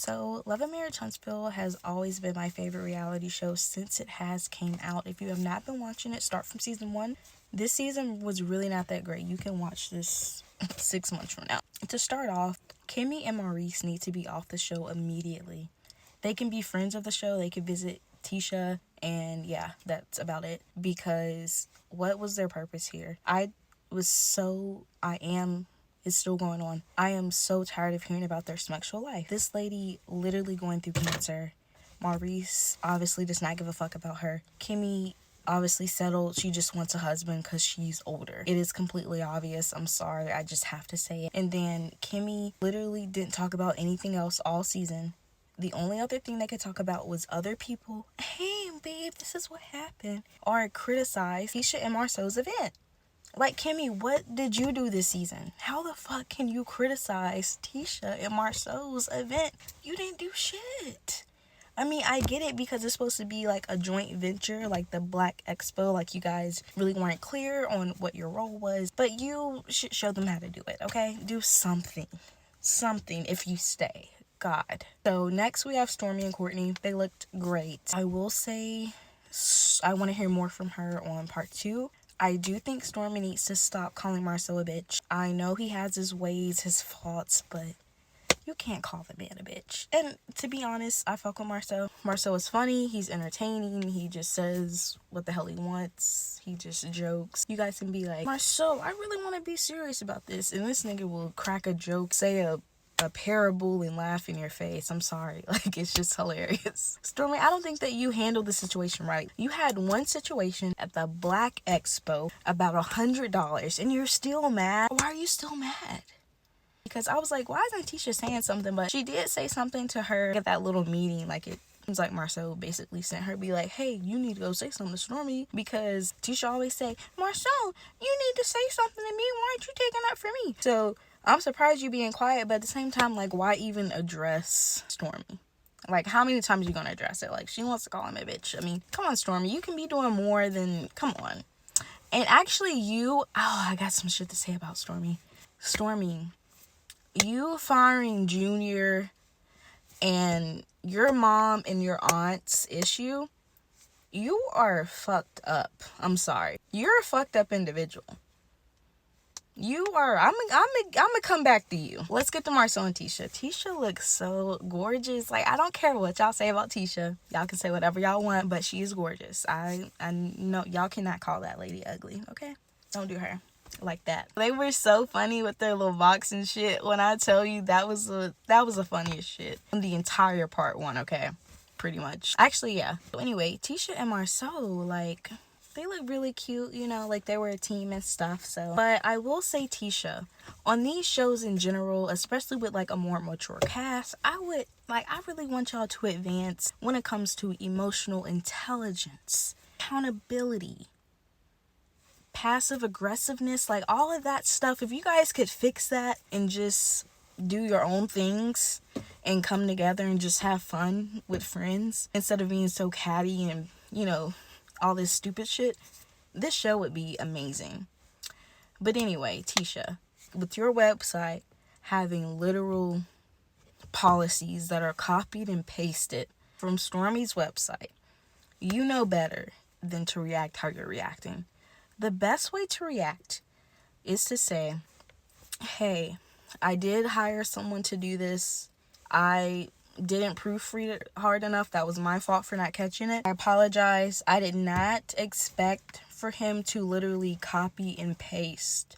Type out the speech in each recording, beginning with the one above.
So, Love and Marriage Huntsville has always been my favorite reality show since it has came out. If you have not been watching it, start from season 1. This season was really not that great. You can watch this 6 months from now. To start off, Kimmy and Maurice need to be off the show immediately. They can be friends of the show. They could visit Tisha, and yeah, that's about it. Because what was their purpose here? It's still going on. I am so tired of hearing about their sexual life. This lady literally going through cancer. Maurice obviously does not give a fuck about her. Kimmy obviously settled. She just wants a husband because she's older. It is completely obvious. I'm sorry. I just have to say it. And then Kimmy literally didn't talk about anything else all season. The only other thing they could talk about was other people. Hey, babe, this is what happened. Or criticize Tisha and Marcel's event. Like, Kimmy, what did you do this season? How the fuck can you criticize Tisha and Marcel's event? You didn't do shit. I mean, I get it because it's supposed to be like a joint venture, like the Black Expo. Like, you guys really weren't clear on what your role was. But you should show them how to do it, okay? Do something. Something if you stay. God. So, next we have Stormi and Courtney. They looked great. I will say I want to hear more from her on part 2. I do think Stormi needs to stop calling Marcel a bitch. I know he has his ways, his faults, but you can't call the man a bitch. And to be honest, I fuck with Marcel. Marcel is funny. He's entertaining. He just says what the hell he wants. He just jokes. You guys can be like, Marcel, I really want to be serious about this. And this nigga will crack a joke, say a parable and laugh in your face. I'm sorry. Like, it's just hilarious. Stormi, I don't think that you handled the situation right. You had one situation at the Black Expo about $100 and you're still mad. Why are you still mad? Because I was like, why isn't Tisha saying something? But she did say something to her at that little meeting. Like, it seems like Marcel basically sent her, be like, hey, you need to go say something to Stormi. Because Tisha always say, Marcel, you need to say something to me. Why aren't you taking up for me? So I'm surprised you being quiet, but at the same time, like, why even address Stormi? Like, how many times are you gonna address it? Like, she wants to call him a bitch. I mean, come on, Stormi. You can be doing more than, come on. And actually, I got some shit to say about Stormi. Stormi, you firing Junior and your mom and your aunt's issue, you are fucked up. I'm sorry. You're a fucked up individual. You are. I'm gonna come back to you. Let's get to Marcel and Tisha. Tisha looks so gorgeous. Like, I don't care what y'all say about Tisha. Y'all can say whatever y'all want, but she is gorgeous. I know y'all cannot call that lady ugly, okay? Don't do her like that. They were so funny with their little box and shit. When I tell you, that was the funniest shit in the entire part 1, okay? Pretty much. Actually, yeah. So anyway, Tisha and Marcel, like, they look really cute, you know, like they were a team and stuff. So, but I will say, Tisha, on these shows in general, especially with like a more mature cast, I really want y'all to advance when it comes to emotional intelligence, accountability, passive aggressiveness, like all of that stuff. If you guys could fix that and just do your own things and come together and just have fun with friends instead of being so catty and, you know, all this stupid shit, this show would be amazing. But anyway, Tisha, with your website having literal policies that are copied and pasted from Stormi's website, you know better than to react how you're reacting. The best way to react is to say, hey, I did hire someone to do this. I didn't proofread it hard enough. That was my fault for not catching it. I apologize. I did not expect for him to literally copy and paste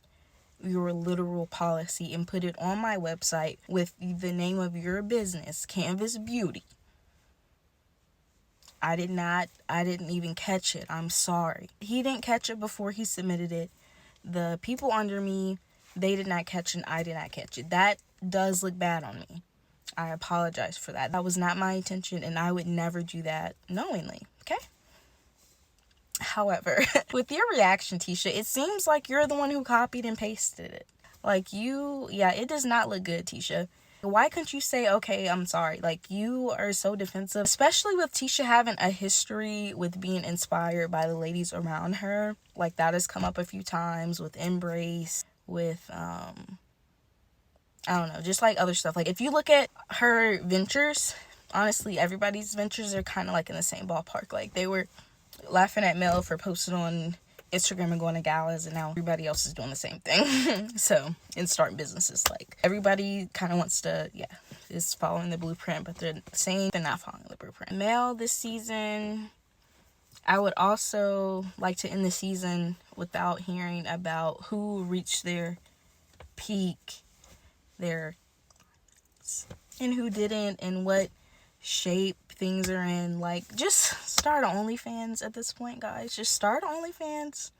your literal policy and put it on my website with the name of your business, Canvas Beauty. I didn't even catch it. I'm sorry. He didn't catch it before he submitted it. The people under me, they did not catch it. I did not catch it. That does look bad on me. I apologize for that. That was not my intention, and I would never do that knowingly, okay? However, with your reaction, Tisha, it seems like you're the one who copied and pasted it. Like, it does not look good, Tisha. Why couldn't you say, okay, I'm sorry? Like, you are so defensive, especially with Tisha having a history with being inspired by the ladies around her. Like, that has come up a few times with Embrace, with I don't know, just like other stuff. Like if you look at her ventures, honestly, everybody's ventures are kind of like in the same ballpark. Like they were laughing at Mel for posting on Instagram and going to galas, and now everybody else is doing the same thing. So, and starting businesses. Like everybody kind of wants to, is following the blueprint, but they're saying they're not following the blueprint. Mel this season, I would also like to end the season without hearing about who reached their peak, and who didn't, and what shape things are in. Like, just start OnlyFans at this point, guys. Just start OnlyFans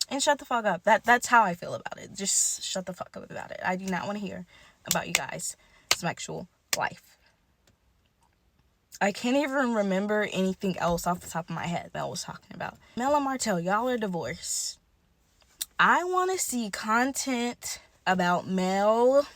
and shut the fuck up. That's how I feel about it. Just shut the fuck up about it. I do not want to hear about you guys' sexual life. I can't even remember anything else off the top of my head Mel was talking about. Mel and Martell, y'all are divorced. I want to see content about Mel.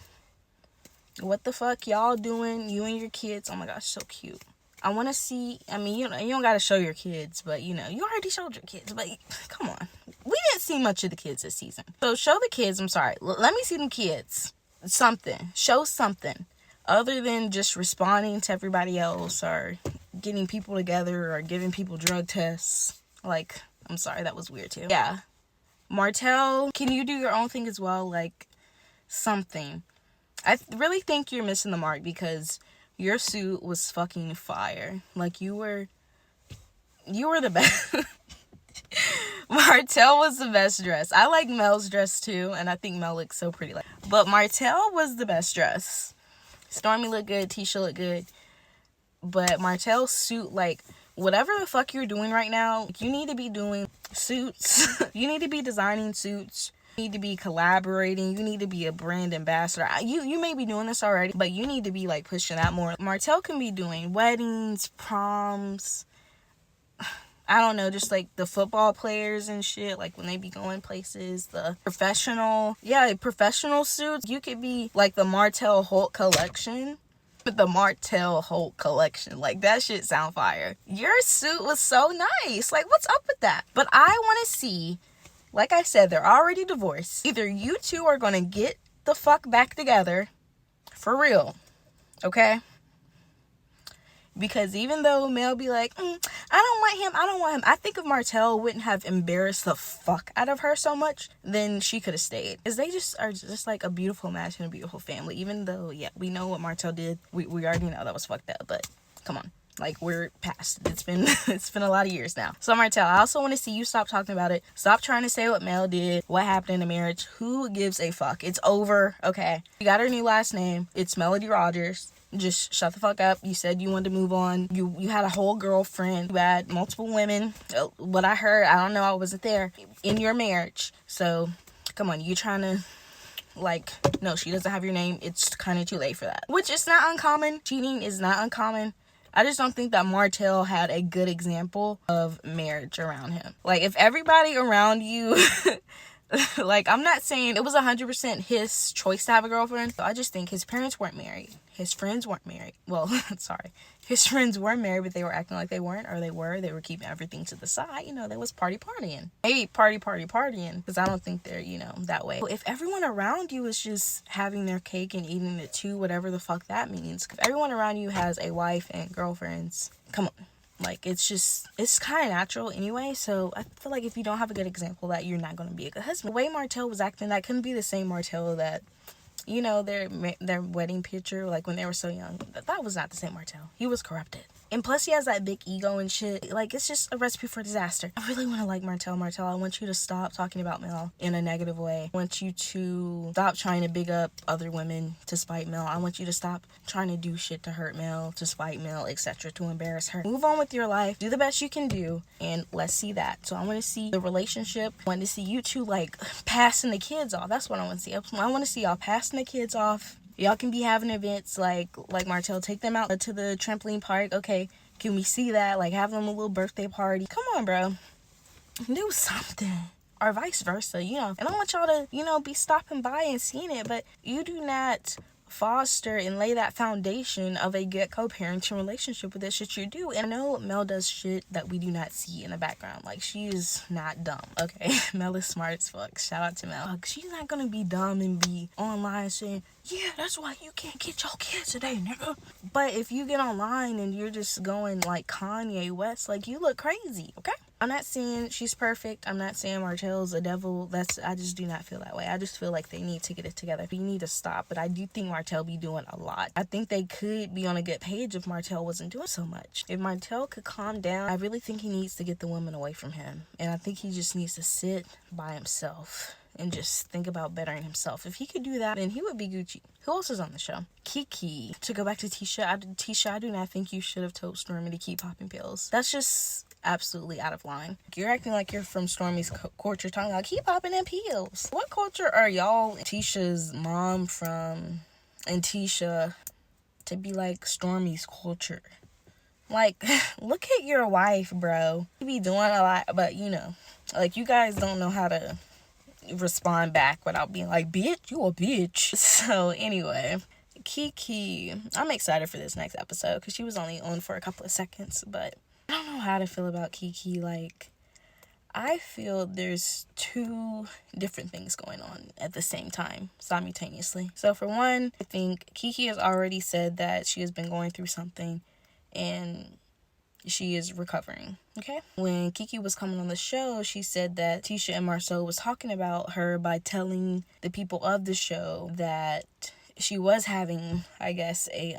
What the fuck y'all doing? You and your kids. Oh my gosh, so cute. I want to see, I mean, you don't got to show your kids, but you already showed your kids, but come on. We didn't see much of the kids this season. So show the kids, I'm sorry. Let me see them kids. Something. Show something. Other than just responding to everybody else or getting people together or giving people drug tests. Like, I'm sorry, that was weird too. Yeah. Martell, can you do your own thing as well? Like, something. I really think you're missing the mark because your suit was fucking fire. Like, you were the best. Martell was the best dress. I like Mel's dress too, and I think Mel looks so pretty. But Martell was the best dress. Stormy looked good, Tisha looked good, but Martell's suit, like, whatever the fuck you're doing right now, you need to be doing suits. You need to be designing suits. You need to be collaborating. You need to be a brand ambassador. You may be doing this already, but you need to be, like, pushing that more. Martell can be doing weddings, proms, I don't know, just like the football players and shit, like when they be going places, the professional suits. You could be like the Martell Hulk collection. The Martell Hulk collection. Like, that shit sound fire. Your suit was so nice. Like, what's up with that? But I want to see, like I said, they're already divorced. Either you two are going to get the fuck back together for real. Okay? Because even though Mel be like, I don't want him. I think if Martell wouldn't have embarrassed the fuck out of her so much, then she could have stayed. Because they just are just like a beautiful match and a beautiful family. Even though, we know what Martell did. We already know that was fucked up. But come on. Like, we're past. It's been a lot of years now. So Martell, I also want to see you stop talking about it. Stop trying to say what Mel did, what happened in the marriage. Who gives a fuck? It's over, okay? You got her new last name. It's Melody Rogers. Just shut the fuck up. You said you wanted to move on. You had a whole girlfriend. You had multiple women. What I heard, I don't know, I wasn't there, in your marriage. So, come on, you trying to, like, no, she doesn't have your name. It's kind of too late for that. Which is not uncommon. Cheating is not uncommon. I just don't think that Martell had a good example of marriage around him. Like, if everybody around you... like, I'm not saying it was 100% his choice to have a girlfriend. I just think his parents weren't married. His friends weren't married. Well, sorry. His friends were married, but they were acting like they weren't, or they were. They were keeping everything to the side. They was partying. Maybe partying, because I don't think they're, that way. If everyone around you is just having their cake and eating it too, whatever the fuck that means. If everyone around you has a wife and girlfriends, come on. Like, it's kind of natural anyway, so I feel like if you don't have a good example that you're not going to be a good husband. The way Martell was acting, that couldn't be the same Martell that, their wedding picture, like, when they were so young. That was not the same Martell. He was corrupted. And plus, he has that big ego and shit. Like, it's just a recipe for disaster. I really want to like Martell. Martell, I want you to stop talking about Mel in a negative way. I want you to stop trying to big up other women to spite Mel. I want you to stop trying to do shit to hurt Mel, to spite Mel, etc., to embarrass her. Move on with your life. Do the best you can do. And let's see that. So I want to see the relationship. I want to see you two, like, passing the kids off. That's what I want to see. I want to see y'all passing the kids off. Y'all can be having events like Martell, take them out to the trampoline park. Okay, can we see that? Like, have them a little birthday party. Come on, bro. Do something. Or vice versa, And I want y'all to, be stopping by and seeing it. But you do not foster and lay that foundation of a good co-parenting relationship with the shit you do. And I know Mel does shit that we do not see in the background. Like, she is not dumb, okay? Mel is smart as fuck. Shout out to Mel. She's not gonna be dumb and be online saying, yeah, that's why you can't get your kids today, nigga. But if you get online and you're just going like Kanye West, like, you look crazy, okay? I'm not saying she's perfect. I'm not saying Martell's a devil. I just do not feel that way. I just feel like they need to get it together. You need to stop. But I do think Martell be doing a lot. I think they could be on a good page if Martell wasn't doing so much. If Martell could calm down, I really think he needs to get the women away from him. And I think he just needs to sit by himself and just think about bettering himself. If he could do that, then he would be Gucci. Who else is on the show? Keke. To go back to Tisha, I do not think you should have told Stormy to keep popping pills. That's just absolutely out of line. You're acting like you're from Stormy's culture, talking about keep popping them pills. What culture are y'all, Tisha's mom from, and Tisha, to be like Stormy's culture? Like, look at your wife, bro. You be doing a lot, but you know, like, you guys don't know how to respond back without being like, bitch, you a bitch. So anyway, Keke, I'm excited for this next episode because she was only on for a couple of seconds, but I don't know how to feel about Keke. Like, I feel there's two different things going on at the same time, simultaneously. So for one, I think Keke has already said that she has been going through something and she is recovering, okay? When Keke was coming on the show, she said that Tisha and Marceau was talking about her by telling the people of the show that she was having, I guess, a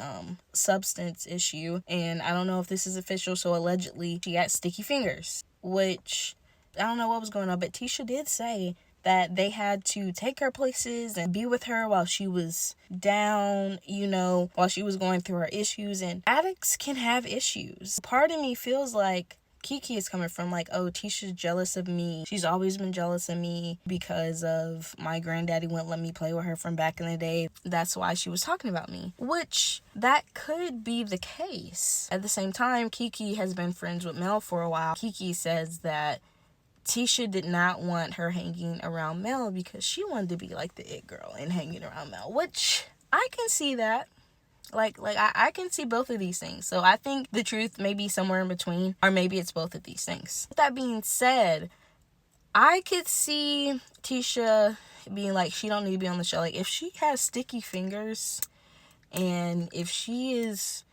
substance issue. And I don't know if this is official, so allegedly she got sticky fingers, which I don't know what was going on, but Tisha did say that they had to take her places and be with her while she was down, you know, while she was going through her issues. And addicts can have issues. Part of me feels like Keke is coming from like, oh, Tisha's jealous of me. She's always been jealous of me because of my granddaddy wouldn't let me play with her from back in the day. That's why she was talking about me, which that could be the case. At the same time, Keke has been friends with Mel for a while. Keke says that Tisha did not want her hanging around Mel because she wanted to be like the it girl and hanging around Mel, which I can see that. I can see both of these things. So I think the truth may be somewhere in between, or maybe it's both of these things. With that being said, I could see Tisha being like, she don't need to be on the show. Like, if she has sticky fingers and if she is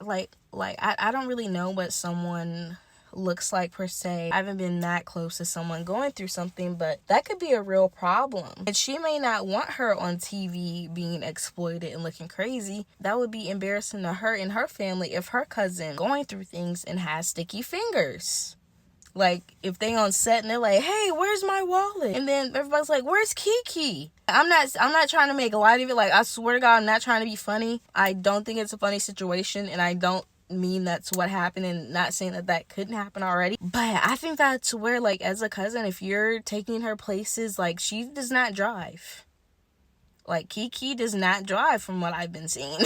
I don't really know what someone looks like per se. I haven't been that close to someone going through something, but that could be a real problem. And she may not want her on TV being exploited and looking crazy. That would be embarrassing to her and her family if her cousin going through things and has sticky fingers. Like, if they on set and they're like, hey, where's my wallet? And then everybody's like, where's Keke? I'm not trying to make light of it. Like, I swear to God, I'm not trying to be funny. I don't think it's a funny situation, and I don't mean that's what happened, and not saying that couldn't happen already, but I think that's where, like, as a cousin, if you're taking her places, like, she does not drive. Like, Keke does not drive from what I've been seeing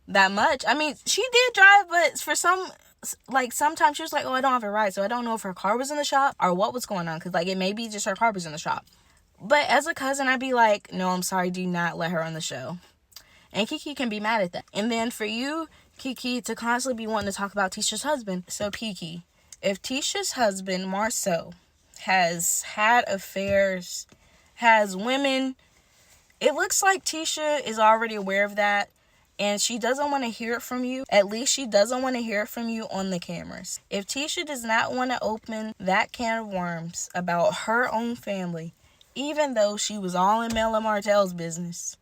that much. I mean, she did drive, but for sometimes she was like, oh, I don't have a ride, so I don't know if her car was in the shop or what was going on, because, like, it may be just her car was in the shop. But as a cousin, I'd be like, no, I'm sorry, do not let her on the show. And Keke can be mad at that. And then for you, Keke, to constantly be wanting to talk about Tisha's husband. So, Keke, if Tisha's husband, Marceau, has had affairs, has women, it looks like Tisha is already aware of that, and she doesn't want to hear it from you. At least she doesn't want to hear it from you on the cameras. If Tisha does not want to open that can of worms about her own family, even though she was all in Mel and Martell's business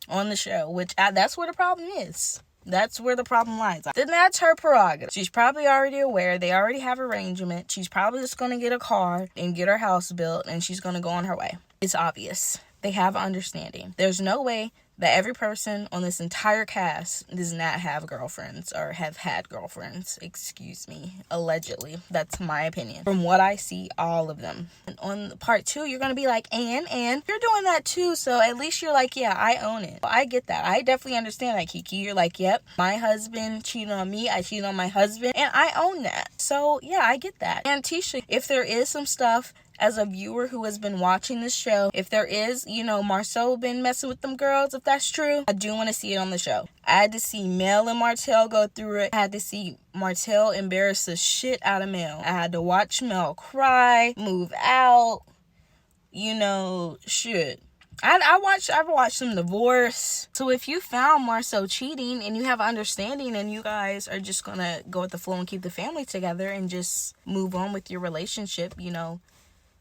on the show, which that's where the problem is. That's where the problem lies. Then that's her prerogative. She's probably already aware. They already have arrangement. She's probably just going to get a car and get her house built, and she's going to go on her way. It's obvious. They have understanding. There's no way that every person on this entire cast does not have girlfriends or have had girlfriends. Excuse me. Allegedly. That's my opinion. From what I see, all of them. And on part 2, you're going to be like, and you're doing that too. So at least you're like, yeah, I own it. I get that. I definitely understand that, Keke. You're like, yep, my husband cheated on me. I cheated on my husband, and I own that. So yeah, I get that. And Tisha, if there is some stuff as a viewer who has been watching this show, if there is, Marcel been messing with them girls, if that's true, I do want to see it on the show. I had to see Mel and Martell go through it. I had to see Martell embarrass the shit out of Mel. I had to watch Mel cry, move out, shit. I've watched them divorce. So if you found Marcel cheating and you have understanding and you guys are just gonna go with the flow and keep the family together and just move on with your relationship,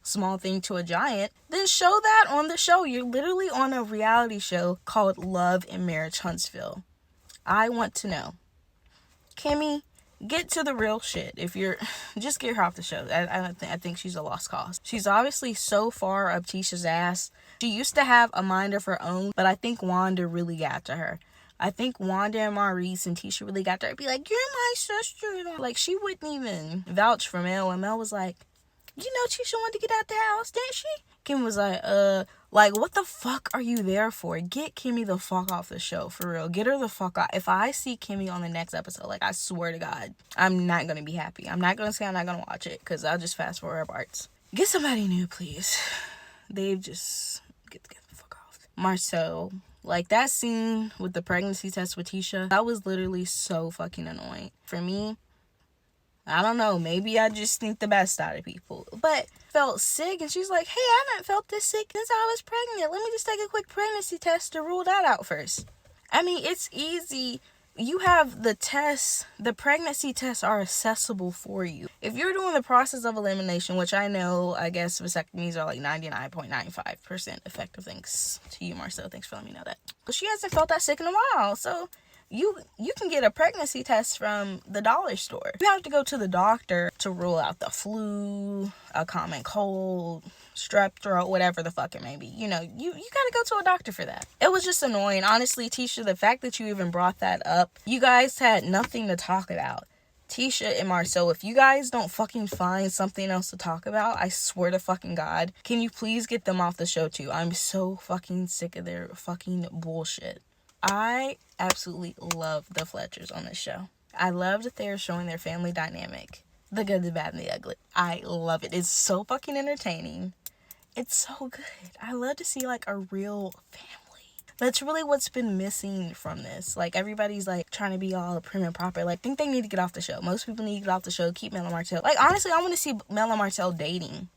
small thing to a giant, then show that on the show. You're literally on a reality show called Love and Marriage Huntsville. I want to know. Kimmy, get to the real shit. If you're, just get her off the show. I think she's a lost cause. She's obviously so far up Tisha's ass. She used to have a mind of her own, but I think Wanda really got to her. I think Wanda and Maurice and Tisha really got to her. Be like, you're my sister. Like, she wouldn't even vouch for Mel. And Mel was like, Tisha wanted to get out the house, didn't she? Kim was like, what the fuck are you there for? Get Kimmy the fuck off the show, for real. Get her the fuck out. If I see Kimmy on the next episode, like, I swear to God, I'm not going to be happy. I'm not going to say I'm not going to watch it, because I'll just fast forward parts. Get somebody new, please. They've just, get the fuck off. Marcel, like, that scene with the pregnancy test with Tisha, that was literally so fucking annoying. For me, I don't know, maybe I just think the best out of people, but felt sick, and she's like, hey, I haven't felt this sick since I was pregnant. Let me just take a quick pregnancy test to rule that out first. I mean, it's easy. You have the tests, the pregnancy tests are accessible for you. If you're doing the process of elimination, which I know, I guess vasectomies are like 99.95% effective. Thanks to you, Marcel. Thanks for letting me know that. But she hasn't felt that sick in a while, so you can get a pregnancy test from the dollar store. You have to go to the doctor to rule out the flu, a common cold, strep throat, whatever the fuck it may be. You gotta go to a doctor for that. It was just annoying. Honestly, Tisha, the fact that you even brought that up, you guys had nothing to talk about. Tisha and Marcel, if you guys don't fucking find something else to talk about, I swear to fucking God, can you please get them off the show too? I'm so fucking sick of their fucking bullshit. I absolutely love the Fletchers on this show. I love that they're showing their family dynamic. The good, the bad, and the ugly. I love it. It's so fucking entertaining. It's so good. I love to see, like, a real family. That's really what's been missing from this. Like, everybody's, like, trying to be all prim and proper. Like, I think they need to get off the show. Most people need to get off the show. Keep Mel and Martell. Like, honestly, I want to see Mel and Martell dating.